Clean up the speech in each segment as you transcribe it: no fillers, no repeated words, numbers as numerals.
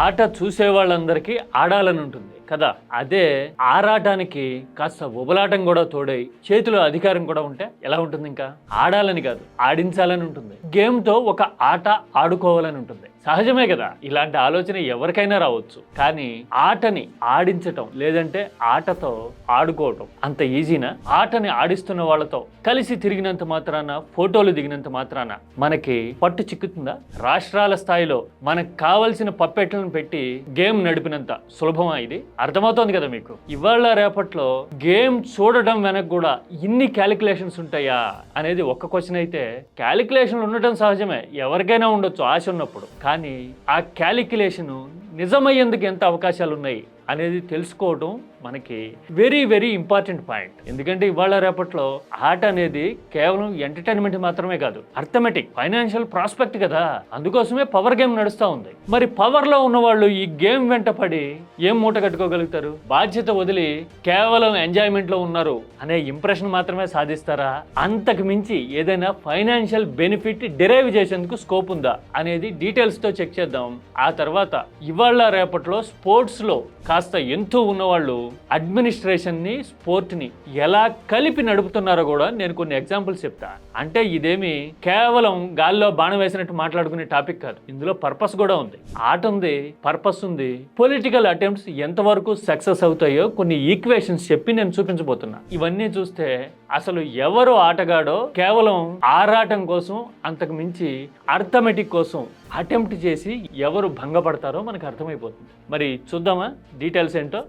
ఆట చూసే వాళ్ళందరికీ ఆడాలని ఉంటుంది కదా. అదే ఆరాటానికి కాస్త ఉబలాటం కూడా తోడై చేతిలో అధికారం కూడా ఉంటే ఎలా ఉంటుంది? ఇంకా ఆడాలని కాదు, ఆడించాలని ఉంటుంది. గేమ్ తో ఒక ఆట ఆడుకోవాలని ఉంటుంది. సహజమే కదా, ఇలాంటి ఆలోచన ఎవరికైనా రావచ్చు. కానీ ఆటని ఆడించటం లేదంటే ఆటతో ఆడుకోవటం అంత ఈజీనా? ఆటని ఆడిస్తున్న వాళ్ళతో కలిసి తిరిగినంత మాత్రాన, ఫోటోలు దిగినంత మాత్రాన మనకి పట్టు చిక్కుతుందా? రాష్ట్రాల స్థాయిలో మనకు కావలసిన పప్పెట్లను పెట్టి గేమ్ నడిపినంత సులభమా ఇది? అర్థమవుతోంది కదా మీకు. ఇవాళ రేపట్లో గేమ్ చూడటం వెనక కూడా ఇన్ని క్యాలిక్యులేషన్స్ ఉంటాయా అనేది ఒక్క క్వశ్చన్ అయితే, క్యాలిక్యులేషన్లు ఉండటం సహజమే, ఎవరికైనా ఉండొచ్చు ఆశ ఉన్నప్పుడు. కానీ ఆ క్యాలిక్యులేషన్ నిజమయ్యేందుకు ఎంత అవకాశాలు ఉన్నాయి అనేది తెలుసుకోవడం మనకి వెరీ వెరీ ఇంపార్టెంట్ పాయింట్. ఎందుకంటే ఇవాళ రేపట్లో ఆట అనేది కేవలం ఎంటర్టైన్మెంట్ మాత్రమే కాదు, అర్థమెటిక్, ఫైనాన్షియల్ ప్రాస్పెక్ట్ కదా. అందుకోసమే పవర్ గేమ్ నడుస్తూ ఉంది. మరి పవర్ లో ఉన్న వాళ్ళు ఈ గేమ్ వెంట పడి ఏం మూట కట్టుకోగలుగుతారు? బాధ్యత వదిలి కేవలం ఎంజాయ్మెంట్ లో ఉన్నారు అనే ఇంప్రెషన్ మాత్రమే సాధిస్తారా? అంతకు మించి ఏదైనా ఫైనాన్షియల్ బెనిఫిట్ డిరైవ్ చేసేందుకు స్కోప్ ఉందా అనేది డీటెయిల్స్ తో చెక్ చేద్దాం. ఆ తర్వాత ఇవాళ రేపట్లో స్పోర్ట్స్ లో కాస్త ఎంతో ఉన్నవాళ్ళు అడ్మినిస్ట్రేషన్ ని, స్పోర్ట్ ని ఎలా కలిపి నడుపుతున్నారో కూడా నేను కొన్ని ఎగ్జాంపుల్స్ చెప్తా. అంటే ఇదేమి కేవలం గాల్లో బాణం వేసినట్టు మాట్లాడుకునే టాపిక్ కాదు, ఇందులో పర్పస్ కూడా ఉంది. ఆట ఉంది, పర్పస్ ఉంది. పొలిటికల్ అటెంప్ట్స్ ఎంతవరకు సక్సెస్ అవుతాయో కొన్ని ఈక్వేషన్స్ చెప్పి నేను చూపించబోతున్నా. ఇవన్నీ చూస్తే అసలు ఎవరు ఆటగాడో కేవలం ఆరాటం కోసం, అంతకు మించి అర్థమెటిక్ కోసం అటెంప్ట్ చేసి ఎవరు భంగపడతారో మనకు అర్థమైపోతుంది. మరి చూద్దామా డీటెయిల్స్ ఏంటో?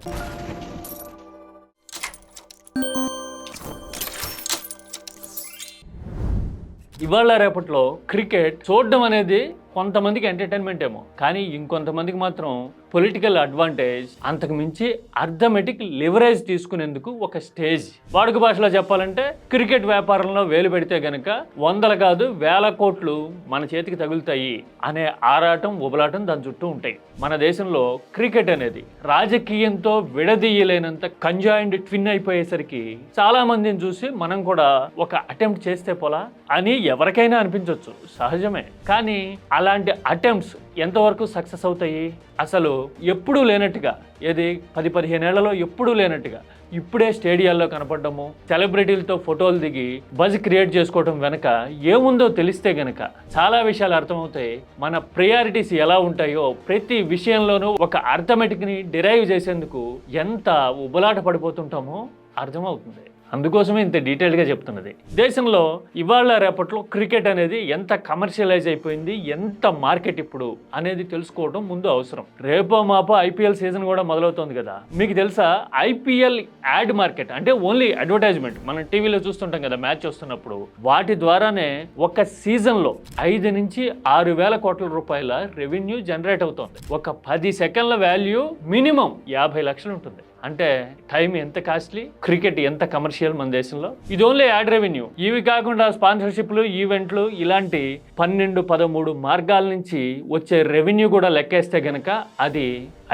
ఇవాళ రేపట్లో క్రికెట్ చూడడం అనేది కొంతమందికి ఎంటర్టైన్మెంట్ ఏమో, కానీ ఇంకొంతమందికి మాత్రం పొలిటికల్ అడ్వాంటేజ్, అంతకు మించి అర్థమెటిక్ లివరేజ్ తీసుకునేందుకు ఒక స్టేజ్. వాడుక భాషలో చెప్పాలంటే క్రికెట్ వ్యాపారంలో వేలు పెడితే గనక వందలు కాదు వేల కోట్లు మన చేతికి తగులుతాయి అనే ఆరాటం, ఉబలాటం దాని చుట్టూ ఉంటాయి. మన దేశంలో క్రికెట్ అనేది రాజకీయంతో విడదీయలేనంత కంజాయిండ్ ట్విన్ అయిపోయేసరికి చాలా మందిని చూసి మనం కూడా ఒక అటెంప్ట్ చేస్తే పోలా అని ఎవరికైనా అనిపించవచ్చు, సహజమే. కానీ అలాంటి అటెంప్ట్స్ ఎంతవరకు సక్సెస్ అవుతాయి? అసలు ఎప్పుడూ లేనట్టుగా, ఏది 10-15 ఏళ్లలో ఎప్పుడూ లేనట్టుగా ఇప్పుడే స్టేడియాల్లో కనపడము, సెలబ్రిటీలతో ఫోటోలు దిగి బజ్ క్రియేట్ చేసుకోవడం వెనక ఏముందో తెలిస్తే గనక చాలా విషయాలు అర్థమవుతాయి. మన ప్రయారిటీస్ ఎలా ఉంటాయో ప్రతి విషయంలోనూ ఒక అర్థమెటిక్ని డిరైవ్ చేసేందుకు ఎంత ఉబలాట పడిపోతుంటామో అర్థమవుతుంది. అందుకోసమే ఇంత డీటెయిల్గా చెప్తున్నది. దేశంలో ఇవాళ రేపట్లో క్రికెట్ అనేది ఎంత కమర్షియలైజ్ అయిపోయింది, ఎంత మార్కెట్ ఇప్పుడు అనేది తెలుసుకోవడం ముందు అవసరం. రేపో మాపో ఐపీఎల్ సీజన్ కూడా మొదలవుతోంది కదా. మీకు తెలుసా, ఐపీఎల్ యాడ్ మార్కెట్ అంటే ఓన్లీ అడ్వర్టైజ్మెంట్, మనం టీవీలో చూస్తుంటాం కదా మ్యాచ్ వస్తున్నప్పుడు, వాటి ద్వారానే ఒక సీజన్లో 5 నుంచి 6 వేల కోట్ల రూపాయల రెవెన్యూ జనరేట్ అవుతోంది. ఒక 10 సెకండ్ల వాల్యూ మినిమం 50 లక్షలు ఉంటుంది. అంటే టైం ఎంత కాస్ట్లీ, క్రికెట్ ఎంత కమర్షియల్ మన దేశంలో. ఇది ఓన్లీ యాడ్ రెవెన్యూ. ఇవి కాకుండా స్పాన్సర్షిప్లు, ఈవెంట్లు, ఇలాంటి 12-13 మార్గాల నుంచి వచ్చే రెవెన్యూ కూడా లెక్కేస్తే గనక అది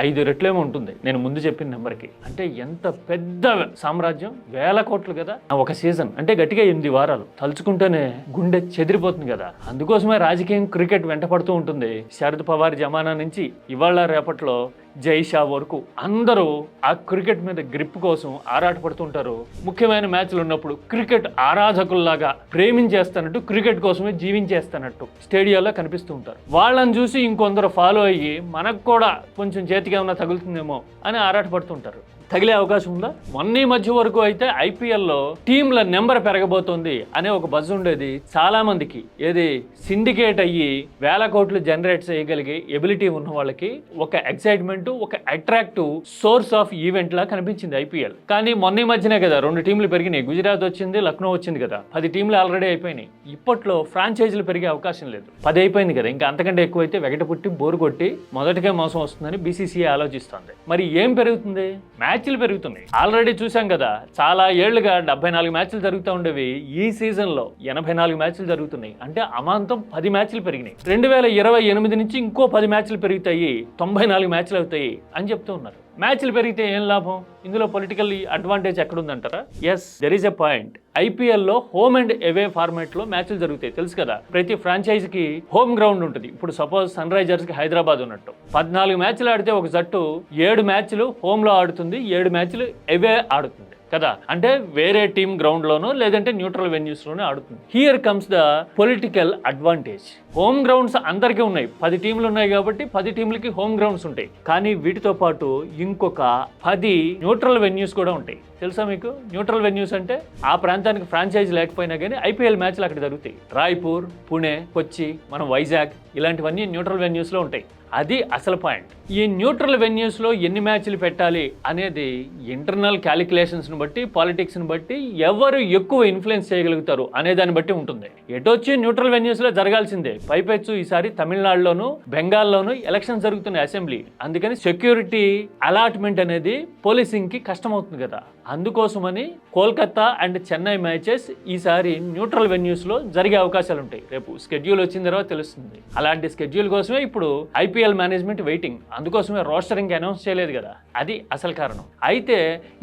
5 రెట్లేమో ఉంటుంది నేను ముందు చెప్పిన నెంబర్కి. అంటే ఎంత పెద్ద సామ్రాజ్యం, వేల కోట్లు కదా. ఒక సీజన్ అంటే గట్టిగా 8 వారాలు, తలుచుకుంటేనే గుండె చెదిరిపోతుంది కదా. అందుకోసమే రాజకీయం క్రికెట్ వెంట పడుతూ ఉంటుంది. శరద్ పవార్ జమానా నుంచి ఇవాళ రేపట్లో జైషా వరకు అందరూ ఆ క్రికెట్ మీద గ్రిప్ కోసం ఆరాటపడుతుంటారు. ముఖ్యమైన మ్యాచ్లు ఉన్నప్పుడు క్రికెట్ ఆరాధకుల్లాగా ప్రేమించేస్తానట్టు, క్రికెట్ కోసమే జీవించేస్తానట్టు స్టేడియాల్లో కనిపిస్తూ ఉంటారు. వాళ్ళని చూసి ఇంకొందరు ఫాలో అయ్యి మనకు కూడా కొంచెం చేతికి ఏమన్నా తగులుతుందేమో అని ఆరాటపడుతుంటారు. తగిలే అవకాశం ఉందా? మొన్న మధ్య వరకు అయితే ఐపీఎల్లో టీంల నెంబర్ పెరగబోతోంది అనే ఒక బజ్ ఉండేది చాలా మందికి. ఏది సిండికేట్ అయ్యి వేల కోట్లు జనరేట్ చేయగలిగే ఎబిలిటీ ఉన్న వాళ్ళకి ఒక ఎక్సైట్మెంట్, ఒక అట్రాక్టివ్ సోర్స్ ఆఫ్ ఈవెంట్ లా కనిపించింది ఐపీఎల్. కానీ మొన్న మధ్యనే కదా 2 టీంలు పెరిగినాయి. గుజరాత్ వచ్చింది, లక్నో వచ్చింది కదా. 10 టీంలు ఆల్రెడీ అయిపోయినాయి. ఇప్పట్లో ఫ్రాంచైజీలు పెరిగే అవకాశం లేదు. 10 అయిపోయింది కదా, ఇంకా అంతకంటే ఎక్కువైతే వెగట పుట్టి బోరు కొట్టి మొదటికే మోసం వస్తుందని బీసీసీఐ ఆలోచిస్తుంది. మరి ఏం పెరుగుతుంది? మ్యాచ్లు పెరుగుతున్నాయి. ఆల్రెడీ చూసాం కదా, చాలా ఏళ్లుగా 74 మ్యాచ్లు జరుగుతూ ఉండేవి. ఈ సీజన్ లో 84 మ్యాచ్లు జరుగుతున్నాయి. అంటే అమాంతం 10 మ్యాచ్లు పెరిగినాయి. 2028 నుంచి ఇంకో 10 మ్యాచ్లు పెరుగుతాయి, 94 మ్యాచ్లు అవుతాయి అని చెప్తూ ఉన్నారు. మ్యాచ్లు పెరిగితే ఏం లాభం? ఇందులో పొలిటికల్ అడ్వాంటేజ్ ఎక్కడుందంటారా? Yes, there is a point. ఐపీఎల్లో హోమ్ అండ్ అవే ఫార్మాట్ లో మ్యాచ్లు జరుగుతాయి, తెలుసు కదా. ప్రతి ఫ్రాంచైజీకి హోమ్ గ్రౌండ్ ఉంటుంది. ఇప్పుడు సపోజ్ సన్ రైజర్స్ కి హైదరాబాద్ ఉన్నట్టు 14 మ్యాచ్లు ఆడితే ఒక జట్టు 7 మ్యాచ్లు హోమ్ లో ఆడుతుంది, 7 మ్యాచ్లు అవే ఆడుతుంది కదా. అంటే వేరే టీమ్ గ్రౌండ్ లోనో లేదంటే న్యూట్రల్ వెన్యూస్ లోనే ఆడుతుంది. Here comes the political advantage. Home grounds అందరికీ ఉన్నాయి, 10 టీంలు ఉన్నాయి కాబట్టి 10 టీంలకి హోమ్ గ్రౌండ్స్ ఉంటాయి. కానీ వీటితో పాటు ఇంకొక 10 న్యూట్రల్ వెన్యూస్ కూడా ఉంటాయి. తెలుసా మీకు? న్యూట్రల్ వెన్యూస్ అంటే ఆ ప్రాంతానికి ఫ్రాంచైజ్ లేకపోయినా కానీ ఐపీఎల్ మ్యాచ్లు అక్కడ జరుగుతాయి. రాయ్పూర్, పుణే, కొచ్చి, మనం వైజాగ్ ఇలాంటివన్నీ న్యూట్రల్ వెన్యూస్లో ఉంటాయి. అది అసలు పాయింట్. ఈ న్యూట్రల్ వెన్యూస్లో ఎన్ని మ్యాచ్లు పెట్టాలి అనేది ఇంటర్నల్ క్యాలిక్యులేషన్స్ని బట్టి, పాలిటిక్స్ని బట్టి, ఎవరు ఎక్కువ ఇన్ఫ్లుయెన్స్ చేయగలుగుతారు అనే దాన్ని బట్టి ఉంటుంది. ఎటొచ్చి న్యూట్రల్ వెన్యూస్లో జరగాల్సిందే. పైపెచ్చు ఈసారి తమిళనాడులోను, బెంగాల్లోను ఎలక్షన్స్ జరుగుతున్నాయి అసెంబ్లీ. అందుకని సెక్యూరిటీ అలాట్మెంట్ అనేది పోలీసింగ్కి కష్టమవుతుంది కదా. అందుకోసమని కోల్కతా అండ్ చెన్నై మ్యాచెస్ ఈసారి న్యూట్రల్ వెన్యూస్లో జరిగే అవకాశాలు ఉంటాయి. రేపు స్కెడ్యూల్ వచ్చిన తర్వాత తెలుస్తుంది. అలాంటి స్కెడ్యూల్ కోసమే ఇప్పుడు ఐపీఎల్ మేనేజ్మెంట్ వెయిటింగ్. అందుకోసమే రోస్టర్ ఇంకా అనౌన్స్ చేయలేదు కదా. అది అసలు కారణం. అయితే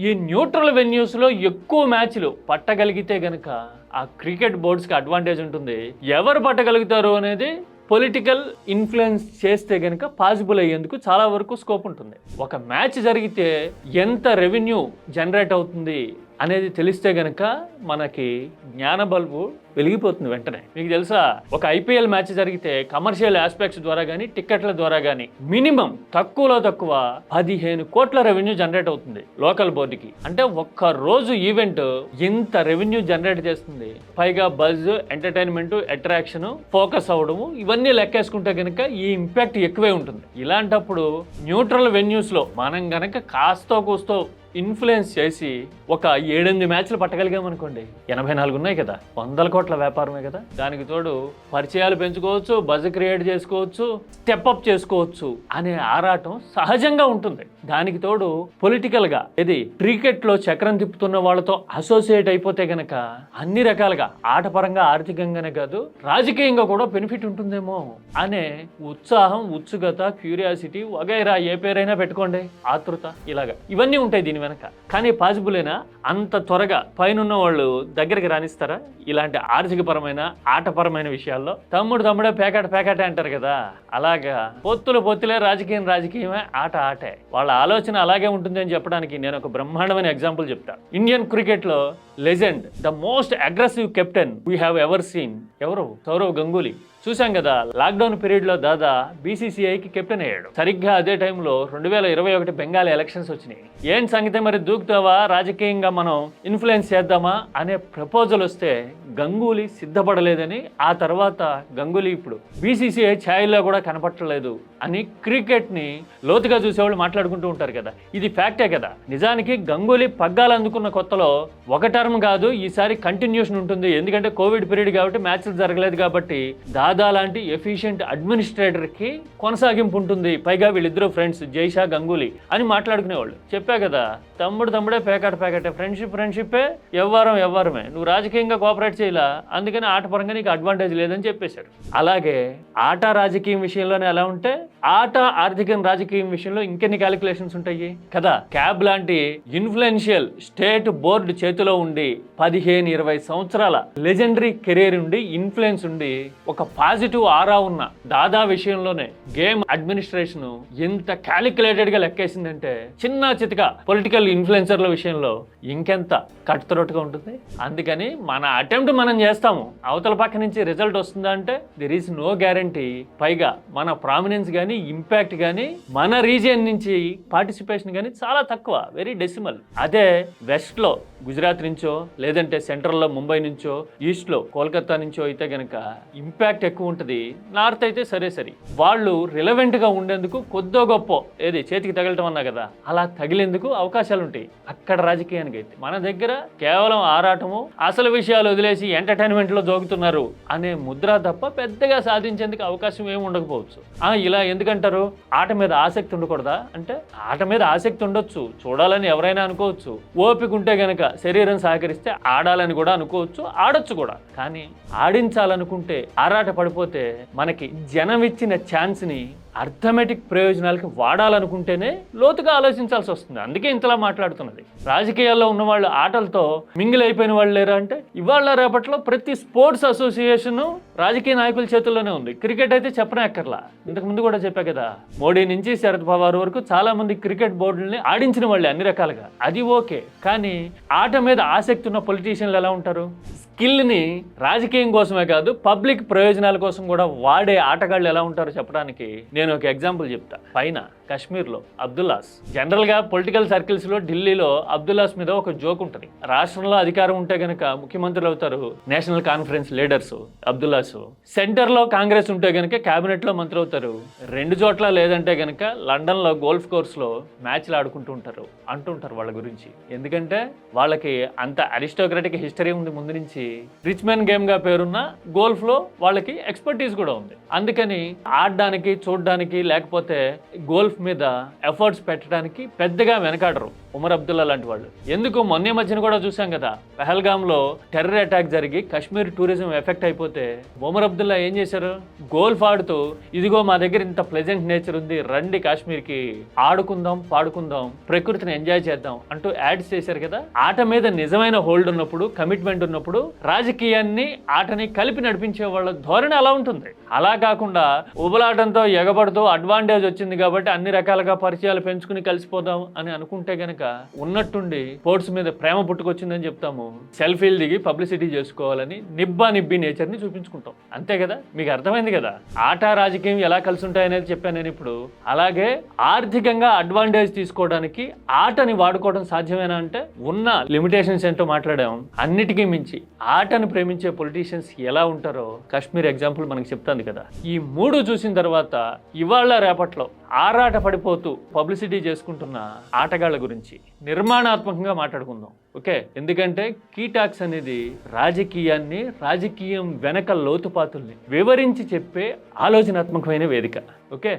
ఈ న్యూట్రల్ వెన్యూస్లో ఎక్కువ మ్యాచ్లు పట్టగలిగితే గనక ఆ క్రికెట్ బోర్డ్స్కి అడ్వాంటేజ్ ఉంటుంది. ఎవరు పట్టగలుగుతారు అనేది పొలిటికల్ ఇన్ఫ్లుయెన్స్ చేస్తే కనుక పాసిబుల్ అయ్యేందుకు చాలా వరకు స్కోప్ ఉంటుంది. ఒక మ్యాచ్ జరిగితే ఎంత రెవెన్యూ జనరేట్ అవుతుంది అనేది తెలిస్తే గనక మనకి జ్ఞాన బల్బు వెలిగిపోతుంది వెంటనే. మీకు తెలుసా, ఒక ఐపీఎల్ మ్యాచ్ జరిగితే కమర్షియల్ ఆస్పెక్ట్స్ ద్వారా కానీ, టిక్కెట్ల ద్వారా కానీ మినిమం తక్కువలో తక్కువ 15 కోట్ల రెవెన్యూ జనరేట్ అవుతుంది లోకల్ బోర్డుకి. అంటే ఒక్క రోజు ఈవెంట్ ఇంత రెవెన్యూ జనరేట్ చేస్తుంది. పైగా బజ్, ఎంటర్టైన్మెంట్, అట్రాక్షన్, ఫోకస్ అవ్వడము ఇవన్నీ లెక్కేసుకుంటే కనుక ఈ ఇంపాక్ట్ ఎక్కువే ఉంటుంది. ఇలాంటప్పుడు న్యూట్రల్ వెన్యూస్లో మనం గనక కాస్తో కూస్తో ఇన్ఫ్లుయెన్స్ చేసి ఒక 7-8 మ్యాచ్లు పట్టగలిగామనుకోండి, 84 ఉన్నాయి కదా, 100 కోట్ల వ్యాపారమే కదా. దానికి తోడు పరిచయాలు పెంచుకోవచ్చు, బజ్ క్రియేట్ చేసుకోవచ్చు, స్టెప్అప్ చేసుకోవచ్చు అనే ఆరాటం సహజంగా ఉంటుంది. దానికి తోడు పొలిటికల్గా ఇది క్రికెట్లో చక్రం తిప్పుతున్న వాళ్ళతో అసోసియేట్ అయిపోతే గనక అన్ని రకాలుగా ఆటపరంగా, ఆర్థికంగానే కాదు రాజకీయంగా కూడా బెనిఫిట్ ఉంటుందేమో అనే ఉత్సాహం, ఉత్సుకత, క్యూరియాసిటీ వగైరా ఏ పేరైనా పెట్టుకోండి, ఆతృత, ఇలాగా ఇవన్నీ ఉంటాయి దీని వెనక. కానీ పాసిబులేనా? అంత త్వరగా పైనున్న వాళ్ళు దగ్గరికి రాణిస్తారా ఇలాంటి ఆర్థిక పరమైన, ఆటపరమైన విషయాల్లో? తమ్ముడే పేకాట అంటారు కదా, అలాగా పొత్తులే, రాజకీయమే, ఆటే. వాళ్ళ ఆలోచన అలాగే ఉంటుంది అని చెప్పడానికి నేను ఒక బ్రహ్మాండమైన ఎగ్జాంపుల్ చెప్తా. ఇండియన్ క్రికెట్ లో legend, the most aggressive captain we have ever seen ఎవరు? సౌరవ్ గంగూలీ. చూసాం కదా, లాక్డౌన్ పీరియడ్ లో దాదా బీసీసీఐకి కెప్టెన్ అయ్యాడు. సరిగ్గా అదే టైంలో 2021 బెంగాల్ ఎలక్షన్స్ వచ్చినాయి. ఏం సంగతి మరి, దూకుతావా, రాజకీయంగా మనం ఇన్ఫ్లుయెన్స్ చేద్దామా అనే ప్రపోజల్ వస్తే గంగూలీ సిద్ధపడలేదని, ఆ తర్వాత గంగూలీ ఇప్పుడు బీసీసీఐ ఛాయల్లో కూడా కనపట్టలేదు అని క్రికెట్ ని లోతుగా చూసేవాళ్ళు మాట్లాడుకుంటూ ఉంటారు కదా. ఇది ఫ్యాక్టే కదా. నిజానికి గంగూలీ పగ్గాలు అందుకున్న కొత్తలో ఒక టర్మ్ కాదు, ఈసారి కంటిన్యూషన్ ఉంటుంది. ఎందుకంటే కోవిడ్ పీరియడ్ కాబట్టి మ్యాచ్లు జరగలేదు కాబట్టి దాదా లాంటి ఎఫిషియెంట్ అడ్మినిస్ట్రేటర్ కి కొనసాగింపు ఉంటుంది. పైగా వీళ్ళిద్దరూ ఫ్రెండ్స్, జైషా, గంగూలీ అని మాట్లాడుకునేవాళ్ళు. చెప్పా కదా, తమ్ముడే పేకాటే, ఫ్రెండ్షిప్పే, ఎవ్వరమే. నువ్వు రాజకీయంగా కోఆపరేట్ చేయాలా, అందుకని ఆటపరంగా నీకు అడ్వాంటేజ్ లేదని చెప్పేశారు. అలాగే ఆట రాజకీయం విషయంలోనే అలా ఉంటే ఆట ఆర్థిక రాజకీయం విషయంలో ఇంకెన్ని క్యాలిక్యులేషన్స్ ఉంటాయి కదా. క్యాబ్ లాంటి ఇన్ఫ్లుయెన్షియల్ స్టేట్ బోర్డు చేతిలో ఉండి 15-20 సంవత్సరాల లెజెండరీ కెరీర్ ఉండి, ఇన్ఫ్లుయెన్స్ ఉండి, ఒక పాజిటివ్ ఆరా ఉన్న దాదా విషయంలోనే గేమ్ అడ్మినిస్ట్రేషన్ ఎంత క్యాలిక్యులేటెడ్ గా లెక్కేసిందంటే చిన్న చితక పొలిటికల్ ఇన్ఫ్లుయెన్సర్ల విషయంలో ఇంకెంత కట్టుతరొట్టుగా ఉంటుంది. అందుకని మన అటెంప్ట్ మనం చేస్తాము, అవతల పక్క నుంచి రిజల్ట్ వస్తుందా అంటే దెర్ ఈస్ నో గ్యారంటీ. పైగా మన ప్రామినెన్స్ కానీ, ఇంపాక్ట్ కానీ, మన రీజియన్ నుంచి పార్టిసిపేషన్ కానీ చాలా తక్కువ, వెరీ డెసిమల్. అదే వెస్ట్ లో గుజరాత్ నుంచో, లేదంటే సెంట్రల్ లో ముంబై నుంచో, ఈస్ట్ లో కోల్కతా నుంచో అయితే గనక ఇంపాక్ట్ ఎక్కువ ఉంటుంది. నార్త్ అయితే సరే, వాళ్ళు రిలవెంట్ గా ఉండేందుకు కొద్దో గొప్ప ఏది చేతికి తగలటం అన్నా కదా, అలా తగిలేందుకు అవకాశాలు ఉంటాయి అక్కడ రాజకీయానికి. అయితే మన దగ్గర కేవలం ఆరాటము, అసలు విషయాలు వదిలేసి ఎంటర్టైన్మెంట్ లో జోగుతున్నారు అనే ముద్ర తప్ప పెద్దగా సాధించేందుకు అవకాశం ఏమి ఉండకపోవచ్చు. ఇలా ఎందుకంటారు? ఆట మీద ఆసక్తి ఉండకూడదా అంటే, ఆట మీద ఆసక్తి ఉండొచ్చు, చూడాలని ఎవరైనా అనుకోవచ్చు. ఓపిక ఉంటే గనక, శరీరం సహకరిస్తే ఆడాలని కూడా అనుకోవచ్చు, ఆడొచ్చు కూడా. కానీ ఆడించాలనుకుంటే, ఆరాట పడిపోతే మనకి జనం ఇచ్చిన ఛాన్స్ ని అర్థమెటిక్ ప్రయోజనాలకి వాడాలనుకుంటేనే లోతుగా ఆలోచించాల్సి వస్తుంది. అందుకే ఇంతలా మాట్లాడుతున్నది. రాజకీయాల్లో ఉన్న వాళ్ళు ఆటలతో మింగిల్ అయిపోయిన వాళ్ళు లేరా అంటే ఇవాళ రేపట్లో ప్రతి స్పోర్ట్స్ అసోసియేషన్ రాజకీయ నాయకుల చేతుల్లోనే ఉంది. క్రికెట్ అయితే చెప్పనక్కర్లా, ఇంతకు ముందు కూడా చెప్పా కదా, మోడీ నుంచి శరద్ పవార్ వరకు చాలా మంది క్రికెట్ బోర్డుల్ని ఆడించిన వాళ్ళే అన్ని రకాలుగా. అది ఓకే, కానీ ఆట మీద ఆసక్తి ఉన్న పొలిటీషియన్లు ఎలా ఉంటారు? స్కిల్ని రాజకీయం కోసమే కాదు పబ్లిక్ ప్రయోజనాల కోసం కూడా వాడే ఆటగాళ్ళు ఎలా ఉంటారో చెప్పడానికి నేను ఒక ఎగ్జాంపుల్ చెప్తా. పైన కాశ్మీర్లో అబ్దుల్లాస్, జనరల్గా పొలిటికల్ సర్కిల్స్లో ఢిల్లీలో అబ్దుల్లాస్ మీద ఒక జోక్ ఉంటుంది. రాష్ట్రంలో అధికారం ఉంటే గనక ముఖ్యమంత్రులు అవుతారు నేషనల్ కాన్ఫరెన్స్ లీడర్స్ అబ్దుల్లాస్, సెంటర్లో కాంగ్రెస్ ఉంటే గనక క్యాబినెట్లో మంత్రి అవుతారు, రెండు చోట్ల లేదంటే గనక లండన్లో గోల్ఫ్ కోర్స్లో మ్యాచ్లు ఆడుకుంటూ ఉంటారు అంటుంటారు వాళ్ళ గురించి. ఎందుకంటే వాళ్ళకి అంత అరిస్టోక్రటిక్ హిస్టరీ ఉంది ముందు నుంచి. రిచ్ మెన్ గేమ్గా పేరున్న గోల్ఫ్లో వాళ్ళకి ఎక్స్పర్టీస్ కూడా ఉంది. అందుకని ఆడడానికి చూడడానికి లేకపోతే గోల్ఫ్ మీద ఎఫర్ట్స్ పెట్టడానికి పెద్దగా వెనకాడరు ఉమర్ అబ్దుల్లా లాంటి వాళ్ళు. ఎందుకు మొన్న మధ్యన కూడా చూసాం కదా, పహల్గామ్లో టెర్రర్ అటాక్ జరిగి కాశ్మీర్ టూరిజం ఎఫెక్ట్ అయిపోతే ఉమర్ అబ్దుల్లా ఏం చేశారు? గోల్ఫ్ ఆడుతూ ఇదిగో మా దగ్గర ఇంత ప్లెజెంట్ నేచర్ ఉంది, రండి కాశ్మీర్కి ఆడుకుందాం, పాడుకుందాం, ప్రకృతిని ఎంజాయ్ చేద్దాం అంటూ యాడ్స్ చేశారు కదా. ఆట మీద నిజమైన హోల్డ్ ఉన్నప్పుడు, కమిట్మెంట్ ఉన్నప్పుడు రాజకీయాన్ని ఆటని కలిపి నడిపించే వాళ్ళ ధోరణి అలా ఉంటుంది. అలా కాకుండా ఉబలాటంతో ఎగబడుతూ అడ్వాంటేజ్ వచ్చింది కాబట్టి అన్ని రకాలుగా పరిచయాలు పెంచుకుని కలిసిపోదాం అని అనుకుంటే గనక ఉన్నట్టుండి స్పోర్ట్స్ మీద ప్రేమ పుట్టుకొచ్చిందని చెప్తాము, సెల్ఫీలు దిగి పబ్లిసిటీ చేసుకోవాలని నిబ్బి నేచర్ని చూపించుకుంటాం. అంతే కదా, మీకు అర్థమైంది కదా ఆట రాజకీయం ఎలా కలిసి ఉంటాయనేది చెప్పాను నేను ఇప్పుడు. అలాగే ఆర్థికంగా అడ్వాంటేజ్ తీసుకోవడానికి ఆటని వాడుకోవడం సాధ్యమేనా అంటే ఉన్న లిమిటేషన్స్ ఏంటో మాట్లాడాం. అన్నిటికీ మించి ఆటను ప్రేమించే పొలిటీషియన్స్ ఎలా ఉంటారో కాశ్మీర్ ఎగ్జాంపుల్ మనకి చెప్తాంది కదా. ఈ మూడు చూసిన తర్వాత ఇవాళ రేపట్లో ఆరాట పడిపోతూ పబ్లిసిటీ చేసుకుంటున్న ఆటగాళ్ల గురించి నిర్మాణాత్మకంగా మాట్లాడుకుందాం. ఓకే, ఎందుకంటే కీటాక్స్ అనేది రాజకీయాన్ని, రాజకీయం వెనక లోతుపాతుల్ని వివరించి చెప్పే ఆలోచనాత్మకమైన వేదిక. ఓకే.